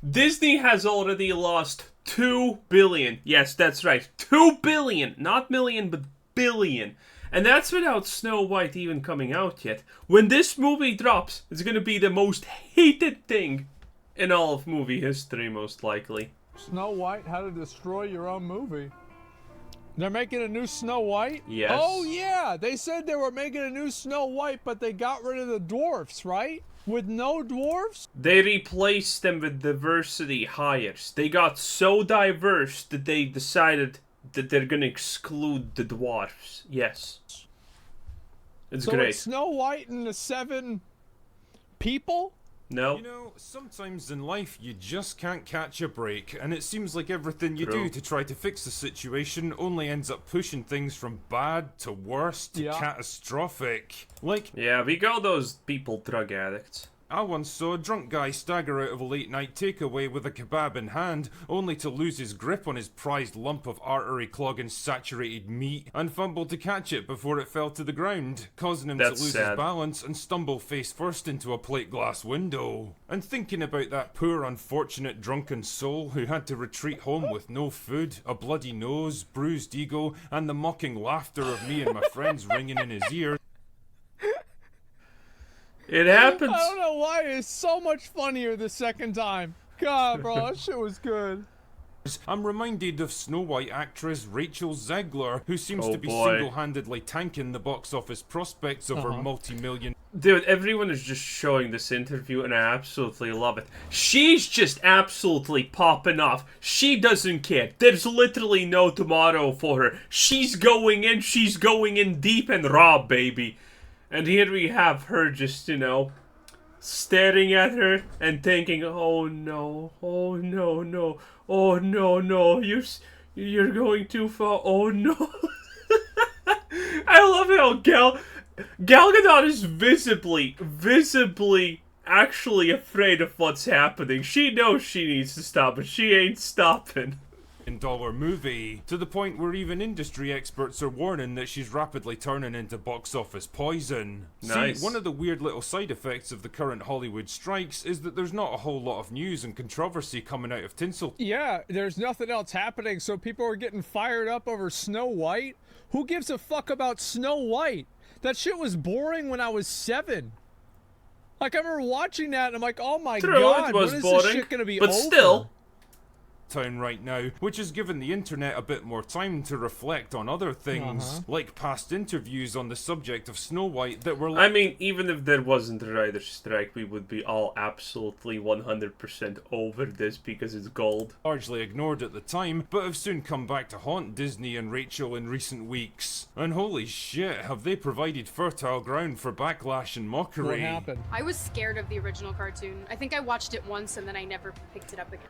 Disney has already lost 2 billion. Yes, that's right. 2 billion. Not million, but billion. And that's without Snow White even coming out yet. When this movie drops, it's gonna be the most hated thing in all of movie history, most likely. Snow White, How to Destroy Your Own Movie. They're making a new Snow White? Yes. Oh, yeah. They said they were making a new Snow White, but they got rid of the dwarfs, right? With no dwarfs? They replaced them with diversity hires. They got so diverse that they decided that they're gonna exclude the dwarfs. Yes. It's so great. It's Snow White and the 7 people? No. You know, sometimes in life you just can't catch a break, and it seems like everything you True. do to try to fix the situation only ends up pushing things from bad to worse to catastrophic. Like, Yeah, we call those people drug addicts. I once saw a drunk guy stagger out of a late-night takeaway with a kebab in hand, only to lose his grip on his prized lump of artery-clogging saturated meat, and fumble to catch it before it fell to the ground, causing him That's to lose sad. his balance and stumble face first into a plate glass window. And thinking about that poor unfortunate drunken soul who had to retreat home with no food, a bloody nose, bruised ego, and the mocking laughter of me and my friends ringing in his ear. It happens. I don't know why. It's so much funnier the second time. God, bro, that shit was good. I'm reminded of Snow White actress Rachel Zegler, who seems Oh, to be boy. single-handedly tanking the box office prospects of her multi-million. Dude, everyone is just showing this interview and I absolutely love it. She's just absolutely popping off. She doesn't care. There's literally no tomorrow for her. She's going in deep and raw, baby. And here we have her just, you know, staring at her and thinking, oh no, oh no, no, oh no, no, you're going too far, oh no. I love how Gal Gadot is visibly actually afraid of what's happening. She knows she needs to stop, but she ain't stopping. Dollar movie, to the point where even industry experts are warning that she's rapidly turning into box office poison. Nice. See, one of the weird little side effects of the current Hollywood strikes is that there's not a whole lot of news and controversy coming out of tinsel. Yeah, there's nothing else happening, so people are getting fired up over Snow White. Who gives a fuck about Snow White? That shit was boring when I was 7. Like, I remember watching that and I'm like, oh my True, god, it was when is boring, this shit gonna be but over? still. Town right now, which has given the internet a bit more time to reflect on other things, like past interviews on the subject of Snow White that were I mean, even if there wasn't a writer's strike, we would be all absolutely 100% over this because it's gold. largely ignored at the time, but have soon come back to haunt Disney and Rachel in recent weeks. And holy shit, have they provided fertile ground for backlash and mockery. What happened? I was scared of the original cartoon. I think I watched it once and then I never picked it up again.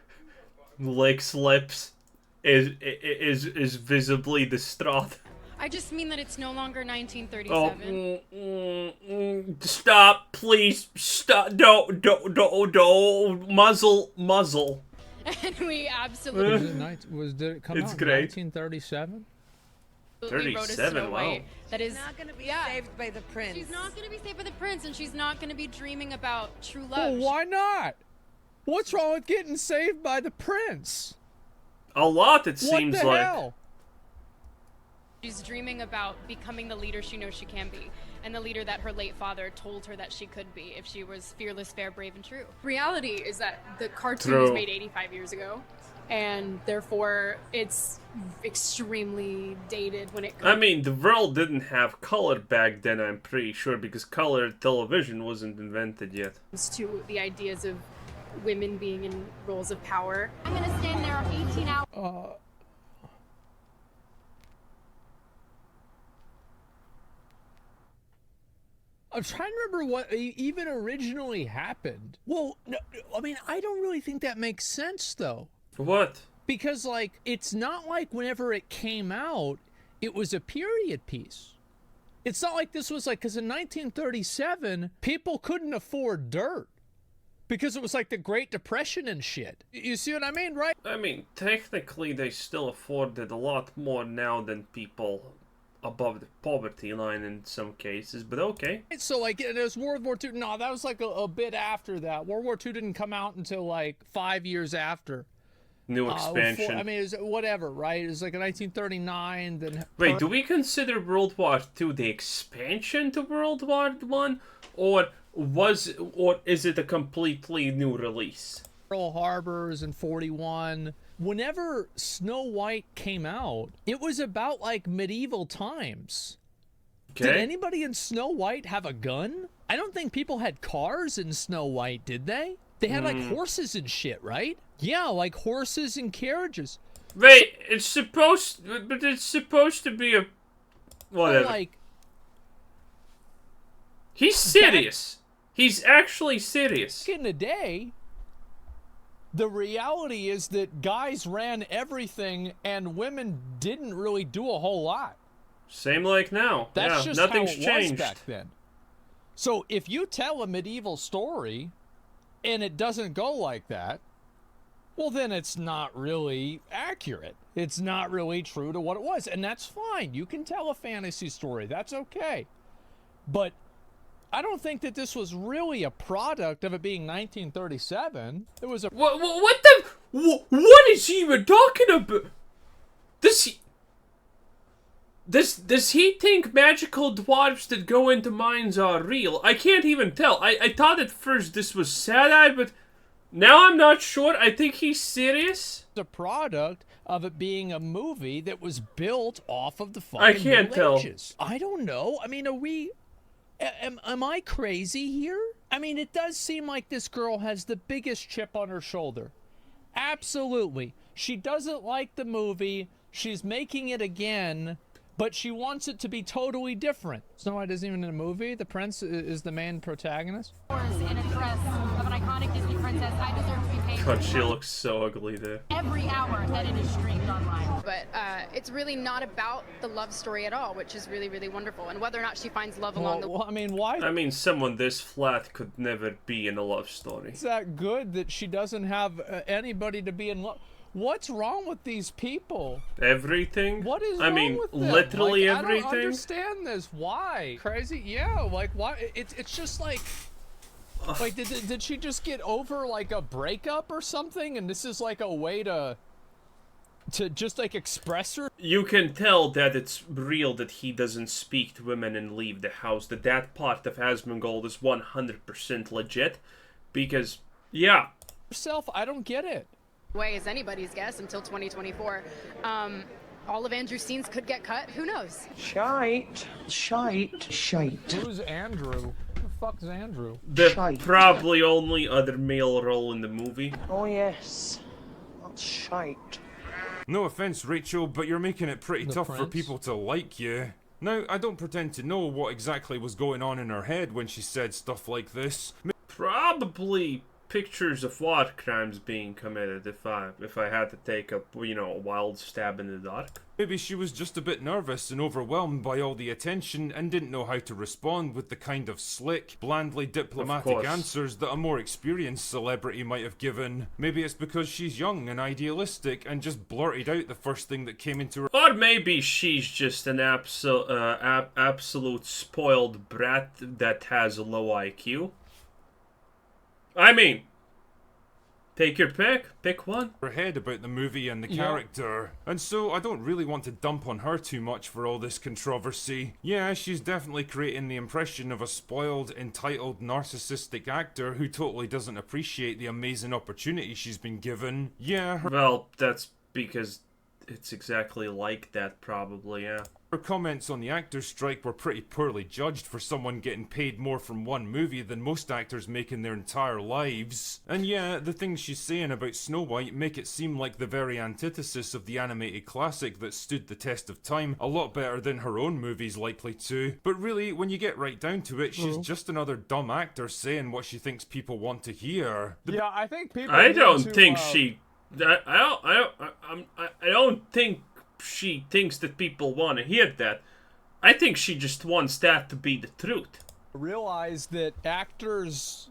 Licks lips is visibly distraught. I just mean that it's no longer Oh, 1937. Stop, please, stop, don't, muzzle. And we absolutely Did it come It's out great. in 1937? wrote a 37, Snow wow. White that is Not gonna be yeah. saved by the prince. She's not going to be saved by the prince, and she's not going to be dreaming about true Well, love. why not? What's wrong with getting saved by the prince? A lot, it What seems the like. hell? She's dreaming about becoming the leader she knows she can be, and the leader that her late father told her that she could be if she was fearless, fair, brave, and true. Reality is that the cartoon was True. made 85 years ago, and therefore it's extremely dated when it comes I mean, the world didn't have color back then, I'm pretty sure, because color television wasn't invented yet. to the ideas of women being in roles of power. I'm gonna stand there 18 hours. I'm trying to remember what even originally happened. Well, no, I mean, I don't really think that makes sense, though. What? Because, like, it's not like whenever it came out, it was a period piece. It's not like this was like, because in 1937, people couldn't afford dirt. Because it was like the Great Depression and shit. You see what I mean, right? I mean, technically they still afforded a lot more now than people above the poverty line in some cases, but okay. So, like, it was World War II. No, that was like a bit after that. World War II didn't come out until like 5 years after. New expansion. I mean, it was whatever, right? It was like a 1939. Then Wait, do we consider World War II the expansion to World War One, or is it a completely new release? Pearl Harbor's in 41. Whenever Snow White came out, it was about like medieval times. Okay. Did anybody in Snow White have a gun? I don't think people had cars in Snow White, did they? They had like horses and shit, right? Yeah, like horses and carriages. Wait, it's supposed to be a whatever. Like, He's serious. He's actually serious. back in the day, the reality is that guys ran everything and women didn't really do a whole lot. Same like now. That's yeah, just nothing's how it changed. was back then. So if you tell a medieval story and it doesn't go like that, well, then it's not really accurate. It's not really true to what it was. And that's fine. You can tell a fantasy story. That's okay. But I don't think that this was really a product of it being 1937. It was a... What is he even talking about? Does he think magical dwarves that go into mines are real? I can't even tell. I thought at first this was satire, but now I'm not sure. I think he's serious. a product of it being a movie that was built off of the fucking I can't Middle tell. Ages. I don't know. I mean, are we... Am I crazy here? I mean, it does seem like this girl has the biggest chip on her shoulder. Absolutely. She doesn't like the movie. She's making it again, but she wants it to be totally different. Snow White isn't even in a movie. The prince is the main protagonist. In a dress of an iconic Disney princess, I deserve to be paid God, she looks so ugly there. every hour that it is streamed online. But it's really not about the love story at all, which is really, really wonderful. And whether or not she finds love along the way. Well, I mean, why I mean, someone this flat could never be in a love story. is that good that she doesn't have anybody to be in love? What's wrong with these people? Everything? What is I wrong mean, with them? literally Like, I don't everything? understand this. Why? Crazy? Yeah, like, why? It's just like... Like, did she just get over, like, a breakup or something? And this is, like, a way to just, like, express her? You can tell that it's real that he doesn't speak to women and leave the house. That part of Asmongold is 100% legit. Because, yeah. Herself, I don't get it. Way is anybody's guess until 2024. All of Andrew's scenes could get cut. Who knows? Shite. Who's Andrew? Who the fuck's Andrew? The Shite. probably only other male role in the movie. Oh yes, that's shite. No offense, Rachel, but you're making it pretty The tough for prince? people to like you. Now, I don't pretend to know what exactly was going on in her head when she said stuff like this. Probably pictures of war crimes being committed if I had to take a wild stab in the dark. Maybe she was just a bit nervous and overwhelmed by all the attention and didn't know how to respond with the kind of slick, blandly diplomatic course. answers that a more experienced celebrity might have given. Maybe it's because she's young and idealistic and just blurted out the first thing that came into her. Or maybe she's just an absolute spoiled brat that has a low IQ. I mean, take your pick. Pick one. Her head about the movie and the Yeah. character. And so I don't really want to dump on her too much for all this controversy. Yeah, she's definitely creating the impression of a spoiled, entitled, narcissistic actor who totally doesn't appreciate the amazing opportunity she's been given. Yeah, Well, that's because it's exactly like that, probably, yeah. her comments on the actors' strike were pretty poorly judged for someone getting paid more from one movie than most actors make in their entire lives. And yeah, the things she's saying about Snow White make it seem like the very antithesis of the animated classic that stood the test of time, a lot better than her own movies likely to. But really, when you get right down to it, she's just another dumb actor saying what she thinks people want to hear. Yeah, I think people... I need don't to, think she. I don't think she thinks that people want to hear that. I think she just wants that to be the truth. realize that actors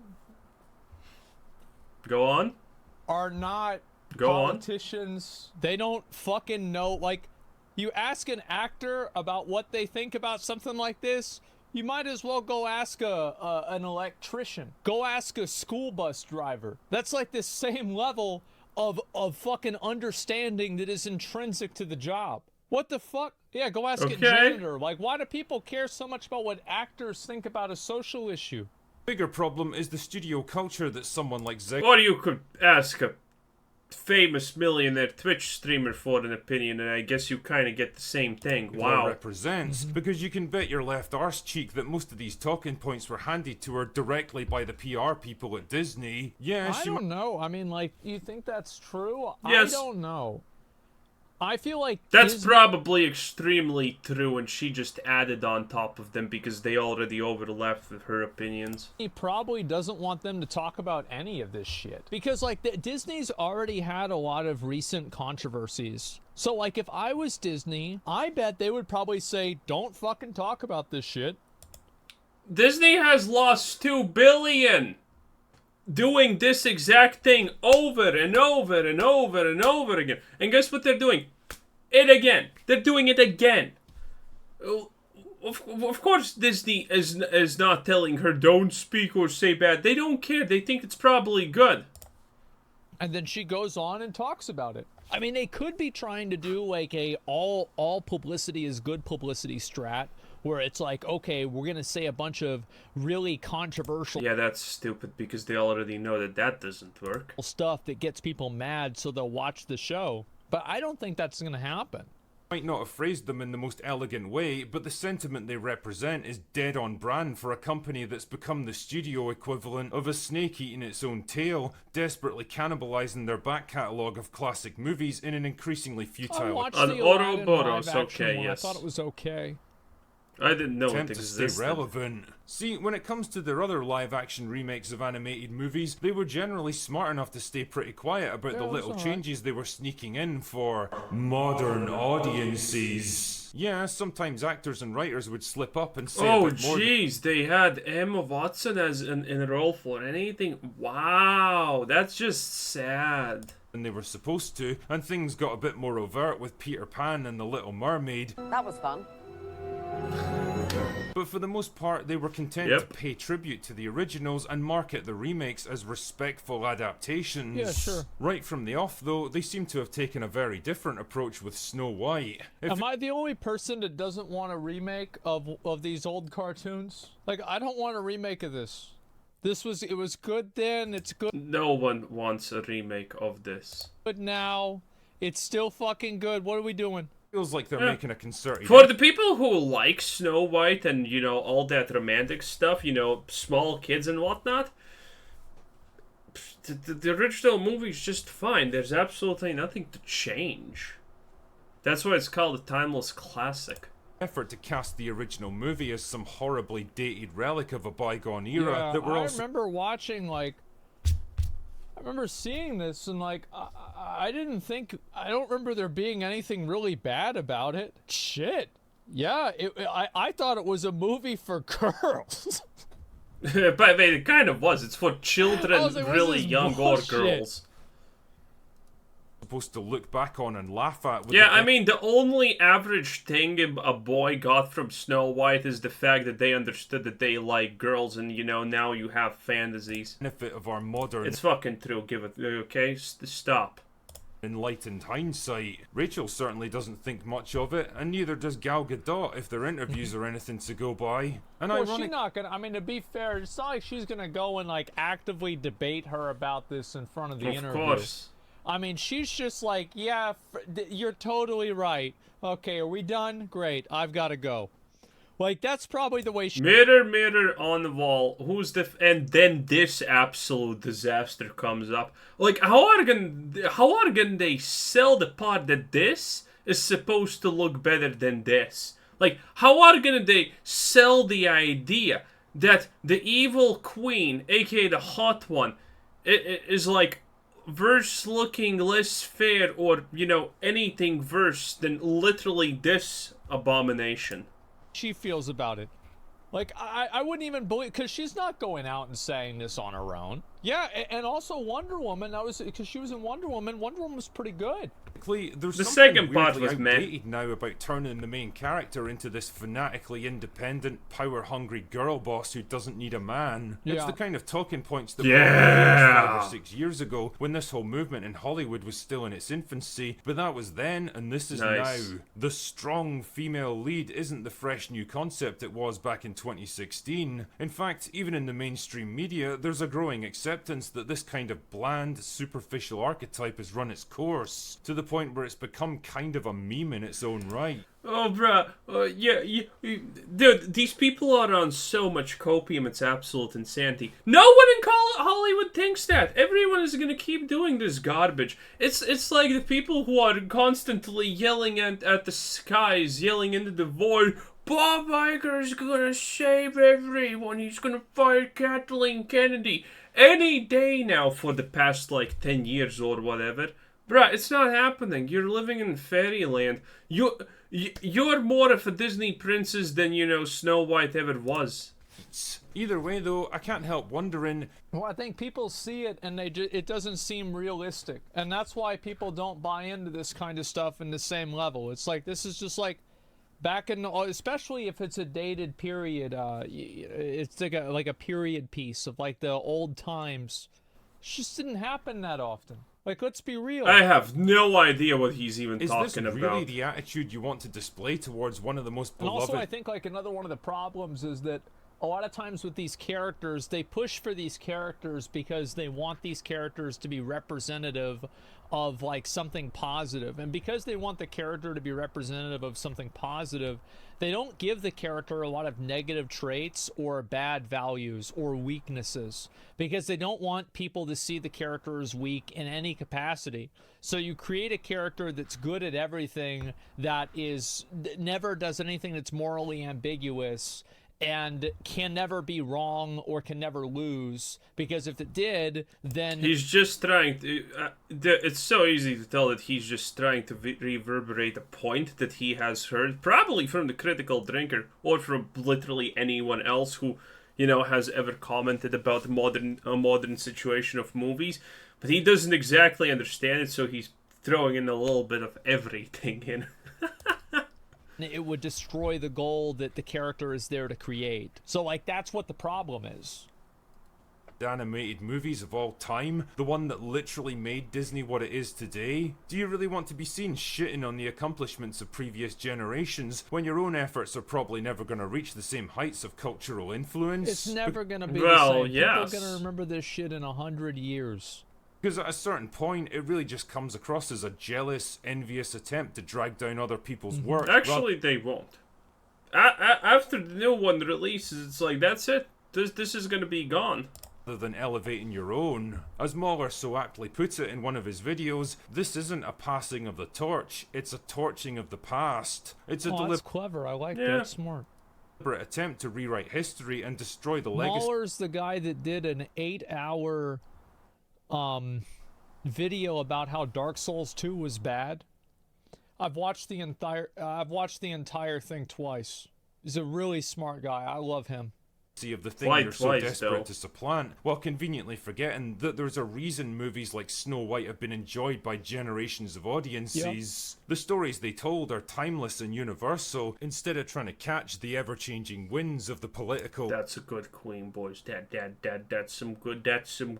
Go on. are not Go on. politicians. They don't fucking know. Like, You ask an actor about what they think about something like this, you might as well go ask an electrician. Go ask a school bus driver. That's like the same level of fucking understanding that is intrinsic to the job. What the fuck? Yeah, go ask a janitor. Like, why do people care so much about what actors think about a social issue? Bigger problem is the studio culture that someone like Zig Or you could ask a famous millionaire Twitch streamer for an opinion, and I guess you kind of get the same thing. Wow. represents, because you can bet your left arse cheek that most of these talking points were handed to her directly by the PR people at Disney. Yeah, I don't know. I mean, like, you think that's true? Yes. I don't know. I feel like That's Disney... probably extremely true, and she just added on top of them because they already overlapped with her opinions. He probably doesn't want them to talk about any of this shit. Because, like, Disney's already had a lot of recent controversies. So, like, if I was Disney, I bet they would probably say, don't fucking talk about this shit. Disney has lost $2 billion doing this exact thing over and over and over and over again. And guess what they're doing? It again. They're doing it again. Of course Disney is not telling her don't speak or say bad. They don't care. They think it's probably good. And then she goes on and talks about it. I mean, they could be trying to do like a all publicity is good publicity strat, where it's like, okay, we're gonna say a bunch of really controversial Yeah, that's stupid because they already know that doesn't work. stuff that gets people mad, so they'll watch the show. But I don't think that's gonna happen. might not have phrased them in the most elegant way, but the sentiment they represent is dead on brand for a company that's become the studio equivalent of a snake eating its own tail, desperately cannibalizing their back catalogue of classic movies in an increasingly I futile watched An the Aladdin Ouroboros, live action okay, one. yes. I thought it was okay. I didn't know it attempt to stay existed. relevant. See, when it comes to their other live-action remakes of animated movies, they were generally smart enough to stay pretty quiet about the it was little alright. changes they were sneaking in for modern audiences. Yeah, sometimes actors and writers would slip up and say a Oh bit more jeez, they had Emma Watson as in a role for anything. Wow, that's just sad. than they were supposed to, and things got a bit more overt with Peter Pan and the Little Mermaid. That was fun. But for the most part, they were content Yep. to pay tribute to the originals and market the remakes as respectful adaptations. Yeah, sure. Right from the off, though, they seem to have taken a very different approach with Snow White. Am I the only person that doesn't want a remake of these old cartoons? Like, I don't want a remake of this. It was good then, it's good No one wants a remake of this. now. It's still fucking good. What are we doing? Feels like they're Yeah. making a concerted For the people who like Snow White and, you know, all that romantic stuff, you know, small kids and whatnot, the original movie's just fine. There's absolutely nothing to change. That's why it's called a timeless classic. effort to cast the original movie as some horribly dated relic of a bygone era Yeah, that we're I also remember watching, like, I remember seeing this and, like, I don't remember there being anything really bad about it. Shit. Yeah, I thought it was a movie for girls. But I mean, it kind of was. It's for children, I was like, what is really this young bullshit? or girls. supposed to look back on and laugh at. With Yeah, the I mean, the only average thing a boy got from Snow White is the fact that they understood that they like girls, and, you know, now you have fantasies. benefit of our modern It's fucking true, give it, okay? Stop. enlightened hindsight. Rachel certainly doesn't think much of it, and neither does Gal Gadot if their interviews are anything to go by. And Well, ironic, she's not gonna, I mean, to be fair, it's not like she's gonna go and, like, actively debate her about this in front of the Of interview. course. I mean, she's just like, yeah, you're totally right. Okay, are we done? Great, I've got to go. Like, that's probably the way she... Mirror, mirror on the wall, who's the... And then this absolute disaster comes up. Like, how are gonna they sell the part that this is supposed to look better than this? Like, how are gonna they sell the idea that the evil queen, aka the hot one, is like... worse looking, less fair, or, you know, anything worse than literally this abomination. She feels about it. Like, I wouldn't even believe, because she's not going out and saying this on her own. Yeah, and also Wonder Woman. That was because she was in Wonder Woman. Wonder Woman was pretty good. There's The something second part weirdly was meh. outdated now about turning the main character into this fanatically independent, power-hungry girl boss who doesn't need a man. It's Yeah. the kind of talking points that Yeah. were 5 or 6 years ago when this whole movement in Hollywood was still in its infancy, but that was then and this is Nice. now. The strong female lead isn't the fresh new concept it was back in 2016. In fact, even in the mainstream media, there's a growing acceptance that this kind of bland, superficial archetype has run its course, to the point where it's become kind of a meme in its own right. Oh, bruh. Dude, these people are on so much copium, it's absolute insanity. No one in Hollywood thinks that. Everyone is gonna keep doing this garbage. It's like the people who are constantly yelling at the skies, yelling into the void, Bob Iger's gonna save everyone, he's gonna fight Kathleen Kennedy. Any day now for the past, 10 years or whatever. Bruh, it's not happening. You're living in fairyland. You're more of a Disney princess than, Snow White ever was. Either way, though, I can't help wondering. Well, I think people see it and it doesn't seem realistic, and that's why people don't buy into this kind of stuff in the same level. It's like this is just like back in, especially if it's a dated period. It's like a period piece of like the old times. It just didn't happen that often. Like, let's be real. I have no idea what he's even Is this talking really about. the attitude you want to display towards one of the most And beloved? also, I think like another one of the problems is that a lot of times with these characters, they push for these characters because they want these characters to be representative of like something positive. And because they want the character to be representative of something positive, they don't give the character a lot of negative traits or bad values or weaknesses, because they don't want people to see the character as weak in any capacity. So you create a character that's good at everything, that never does anything that's morally ambiguous, and can never be wrong or can never lose, because if it did, then He's just trying to... it's so easy to tell that he's just trying to reverberate a point that he has heard, probably from the Critical Drinker, or from literally anyone else who, has ever commented about a modern situation of movies. But he doesn't exactly understand it, so he's throwing in a little bit of everything in. it would destroy the goal that the character is there to create. So like that's what the problem is. Animated movies of all time, the one that literally made Disney what it is today. Do you really want to be seen shitting on the accomplishments of previous generations when your own efforts are probably never going to reach the same heights of cultural influence? It's never gonna be Well, the same. yes. People are gonna remember this shit in 100 years. Because at a certain point, it really just comes across as a jealous, envious attempt to drag down other people's work. Actually, they won't. After the new one releases, it's like, that's it. This is going to be gone. Rather than elevating your own. As Mahler so aptly put it in one of his videos, this isn't a passing of the torch, it's a torching of the past. It's a That's clever. I like Yeah. that. Smart. deliberate attempt to rewrite history and destroy the legacy. Mahler's the guy that did an 8-hour video about how Dark Souls 2 was bad. I've watched the entire thing twice. He's a really smart guy. I love him. Of the thing Why you're so twice, desperate though? to supplant, while conveniently forgetting that there's a reason movies like Snow White have been enjoyed by generations of audiences. The stories they told are timeless and universal, instead of trying to catch the ever-changing winds of the political. That's a good queen, boys. That's some good. That's some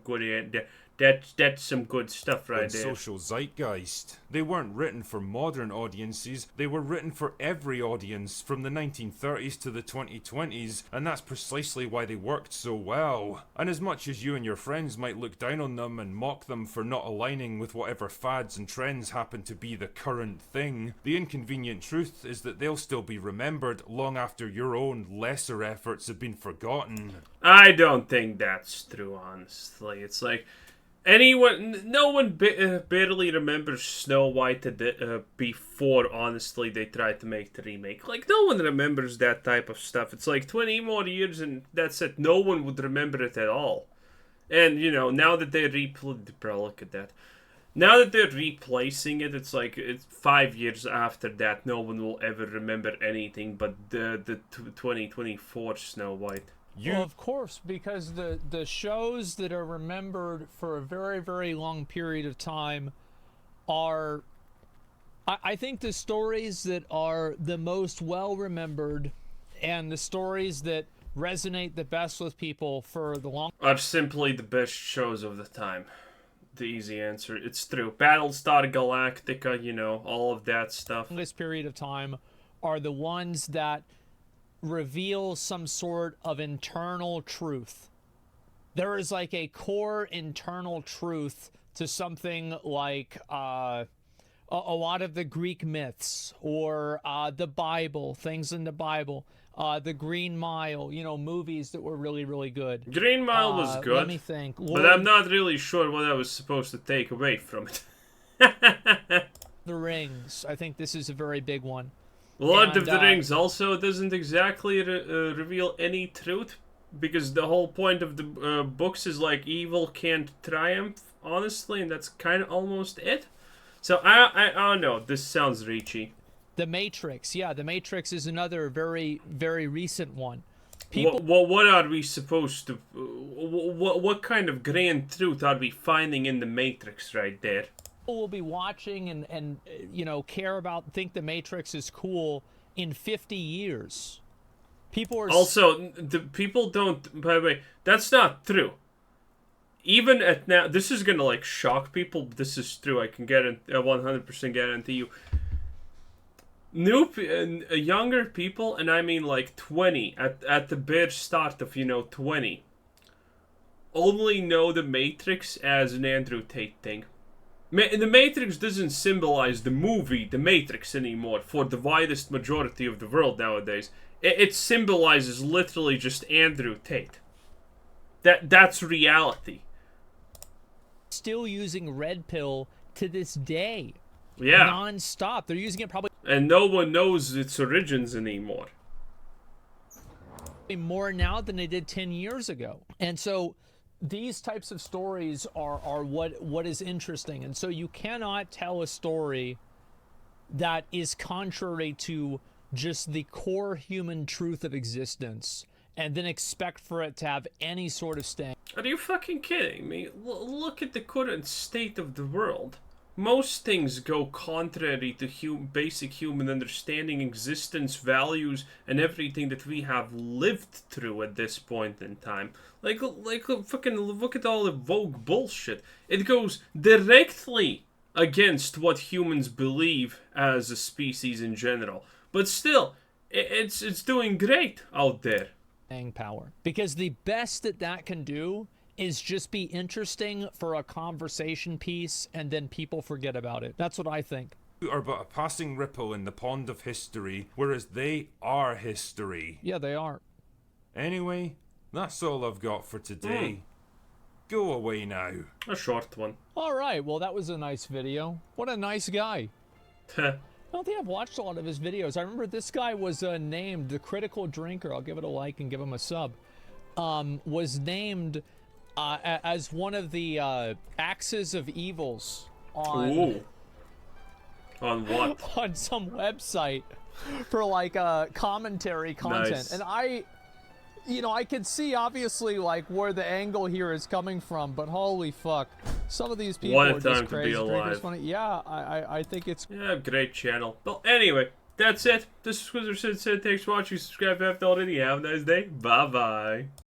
good stuff right and there. social zeitgeist. They weren't written for modern audiences, they were written for every audience from the 1930s to the 2020s, and that's precisely why they worked so well. And as much as you and your friends might look down on them and mock them for not aligning with whatever fads and trends happen to be the current thing, the inconvenient truth is that they'll still be remembered long after your own lesser efforts have been forgotten. I don't think that's true, honestly. It's like no one barely remembers Snow White before, honestly, they tried to make the remake. Like, no one remembers that type of stuff. It's like 20 more years and that's it. No one would remember it at all. And, now that they look at that. Now that they're replacing it, it's like it's 5 years after that. No one will ever remember anything but the 2024 Snow White. Well, of course, because the shows that are remembered for a very, very long period of time are, I think the stories that are the most well remembered and the stories that resonate the best with people for the long are simply the best shows of the time. The easy answer. It's true. Battlestar Galactica, you know, all of that stuff. longest period of time are the ones that reveal some sort of internal truth. There is like a core internal truth to something like a lot of the Greek myths or the Bible, things in the Bible, the Green Mile, you know, movies that were really, really good. Green Mile was good. Let me think. But I'm not really sure what I was supposed to take away from it. The Rings. I think this is a very big one. Lord of the Rings also doesn't exactly reveal any truth, because the whole point of the books is like evil can't triumph, honestly, and that's kind of almost it. So I don't know. This sounds reachy. The Matrix, yeah, The Matrix is another very, very recent one. What are we supposed to? What kind of grand truth are we finding in the Matrix right there? Will be watching and you know, care about, think the Matrix is cool in 50 years. People are also, the people don't, by the way, that's not true. Even at now, this is gonna like shock people, but this is true. I can 100% guarantee you. Younger people, and I mean like 20, at the bare start of, you know, 20, only know the Matrix as an Andrew Tate thing. The Matrix doesn't symbolize the movie The Matrix anymore for the widest majority of the world nowadays. It symbolizes literally just Andrew Tate. That's reality. Still using red pill to this day. Yeah. Non-stop. They're using it probably... And no one knows its origins anymore. More now than they did 10 years ago. And so these types of stories are what is interesting. And so you cannot tell a story that is contrary to just the core human truth of existence and then expect for it to have any sort of staying. Are you fucking kidding me? Look at the current state of the world. Most things go contrary to basic human understanding, existence, values, and everything that we have lived through at this point in time. Like fucking look at all the Vogue bullshit. It goes directly against what humans believe as a species in general. But still, it's doing great out there. Power. Because the best that can do is just be interesting for a conversation piece, and then people forget about it. That's what I think. You are but a passing ripple in the pond of history, whereas they are history. Yeah, they are. Anyway, that's all I've got for today. Go away now. A short one. All right, well, that was a nice video. What a nice guy. I don't think I've watched a lot of his videos. I remember this guy was named The Critical Drinker. I'll give it a like and give him a sub. Was named as one of the axes of evils on... Ooh. On what? On some website for like commentary content. Nice. And I can see obviously like where the angle here is coming from, but holy fuck. Some of these people What a are just time to crazy. be alive. Funny. Yeah, I think it's... Yeah, great channel. Well, anyway, that's it. This is Squizzer Sid. Thanks for watching. Subscribe if you haven't already. Have a nice day. Bye-bye.